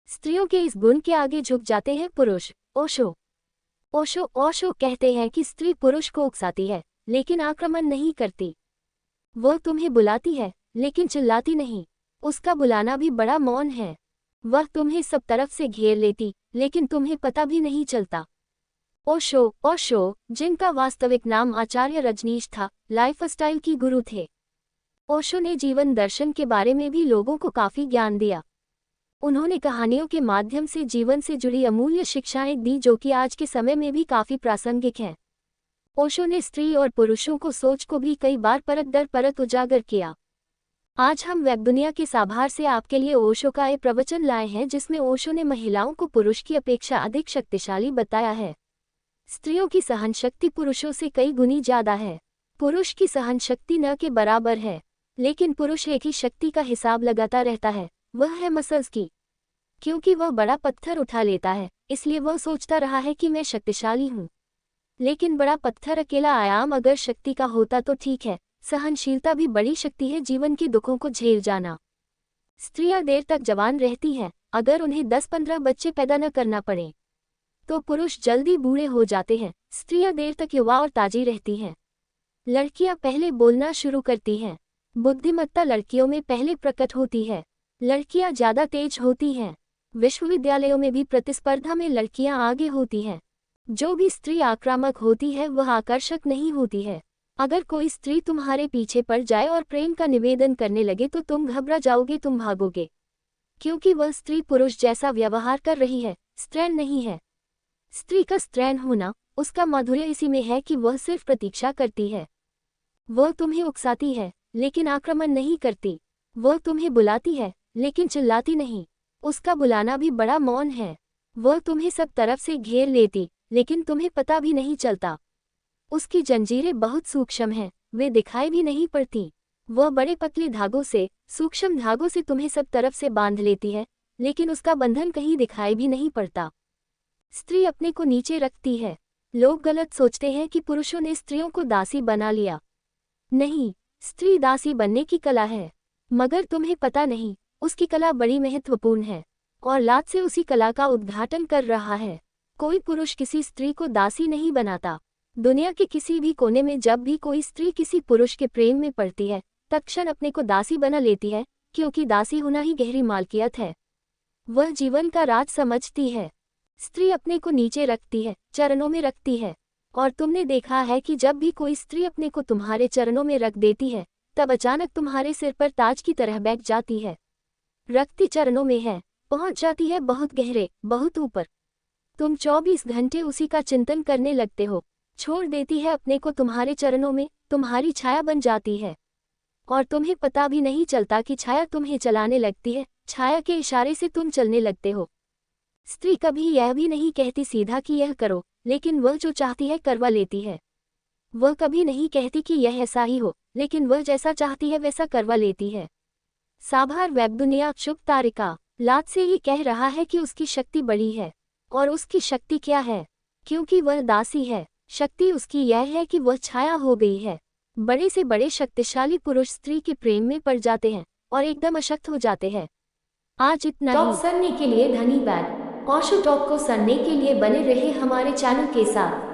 स्त्रियों के इस गुण के आगे झुक जाते हैं पुरुष। ओशो ओशो कहते हैं कि स्त्री पुरुष को उकसाती है लेकिन आक्रमण नहीं करती। वह तुम्हें बुलाती है लेकिन चिल्लाती नहीं। उसका बुलाना भी बड़ा मौन है। वह तुम्हें सब तरफ से घेर लेती लेकिन तुम्हें पता भी नहीं चलता। ओशो, जिनका वास्तविक नाम आचार्य रजनीश था, लाइफस्टाइल की गुरु थे। ओशो ने जीवन दर्शन के बारे में भी लोगों को काफी ज्ञान दिया। उन्होंने कहानियों के माध्यम से जीवन से जुड़ी अमूल्य शिक्षाएं दी जो कि आज के समय में भी काफी प्रासंगिक हैं। ओशो ने स्त्री और पुरुषों को सोच को भी कई बार परत दर परत उजागर किया। आज हम वेब दुनिया के साभार से आपके लिए ओशो का एक प्रवचन लाए हैं जिसमें ओशो ने महिलाओं को पुरुष की अपेक्षा अधिक शक्तिशाली बताया है। स्त्रियों की सहनशक्ति पुरुषों से कई गुनी ज्यादा है। पुरुष की सहनशक्ति न के बराबर है, लेकिन पुरुष एक ही शक्ति का हिसाब लगाता रहता है, वह है मसल्स की। क्योंकि वह बड़ा पत्थर उठा लेता है इसलिए वह सोचता रहा है कि मैं शक्तिशाली हूँ। लेकिन बड़ा पत्थर अकेला आयाम अगर शक्ति का होता तो ठीक है, सहनशीलता भी बड़ी शक्ति है, जीवन के दुखों को झेल जाना। स्त्रियां देर तक जवान रहती हैं अगर उन्हें 10-15 बच्चे पैदा न करना पड़े, तो पुरुष जल्दी बूढ़े हो जाते हैं। स्त्रियां देर तक युवा और ताजी रहती हैं। लड़कियां पहले बोलना शुरू करती हैं। बुद्धिमत्ता लड़कियों में पहले प्रकट होती है। लड़कियां ज्यादा तेज होती हैं। विश्वविद्यालयों में भी प्रतिस्पर्धा में लड़कियां आगे होती हैं। जो भी स्त्री आक्रामक होती है वह आकर्षक नहीं होती है। अगर कोई स्त्री तुम्हारे पीछे पड़ जाए और प्रेम का निवेदन करने लगे तो तुम घबरा जाओगे, तुम भागोगे, क्योंकि वह स्त्री पुरुष जैसा व्यवहार कर रही है, स्त्रैण नहीं है। स्त्री का स्त्रैण होना, उसका माधुर्य इसी में है कि वह सिर्फ प्रतीक्षा करती है। वह तुम्हें उकसाती है लेकिन आक्रमण नहीं करती। वह तुम्हें बुलाती है लेकिन चिल्लाती नहीं। उसका बुलाना भी बड़ा मौन है। वह तुम्हें सब तरफ से घेर लेती लेकिन तुम्हें पता भी नहीं चलता। उसकी जंजीरें बहुत सूक्ष्म हैं, वे दिखाई भी नहीं पड़ती। वह बड़े पतले धागों से, सूक्ष्म धागों से तुम्हें सब तरफ से बांध लेती है, लेकिन उसका बंधन कहीं दिखाई भी नहीं पड़ता। स्त्री अपने को नीचे रखती है। लोग गलत सोचते हैं कि पुरुषों ने स्त्रियों को दासी बना लिया। नहीं, स्त्री दासी बनने की कला है, मगर तुम्हें पता नहीं, उसकी कला बड़ी महत्वपूर्ण है और लात से उसी कला का उद्घाटन कर रहा है। कोई पुरुष किसी स्त्री को दासी नहीं बनाता। दुनिया के किसी भी कोने में जब भी कोई स्त्री किसी पुरुष के प्रेम में पड़ती है, तत्क्षण अपने को दासी बना लेती है, क्योंकि दासी होना ही गहरी मालकियत है। वह जीवन का राज समझती है। स्त्री अपने को नीचे रखती है, चरणों में रखती है, और तुमने देखा है कि जब भी कोई स्त्री अपने को तुम्हारे चरणों में रख देती है, तब अचानक तुम्हारे सिर पर ताज की तरह बैठ जाती है। रखती चरणों में है, पहुंच जाती है बहुत गहरे, बहुत ऊपर। तुम 24 घंटे उसी का चिंतन करने लगते हो। छोड़ देती है अपने को तुम्हारे चरणों में, तुम्हारी छाया बन जाती है, और तुम्हें पता भी नहीं चलता कि छाया तुम्हें चलाने लगती है। छाया के इशारे से तुम चलने लगते हो। स्त्री कभी यह भी नहीं कहती सीधा कि यह करो, लेकिन वह जो चाहती है करवा लेती है। वह कभी नहीं कहती कि यह ऐसा ही हो, लेकिन वह जैसा चाहती है वैसा करवा लेती है। साभार वेब दुनिया शुभ तारिका लात से ये कह रहा है कि उसकी शक्ति बड़ी है। और उसकी शक्ति क्या है? क्योंकि वह दासी है। शक्ति उसकी यह है कि वह छाया हो गई है। बड़े से बड़े शक्तिशाली पुरुष स्त्री के प्रेम में पड़ जाते हैं और एकदम अशक्त हो जाते हैं। आज इतना ही। टॉक सुनने के लिए धन्यवाद। ओशो टॉक को सुनने के लिए बने रहे हमारे चैनल के साथ।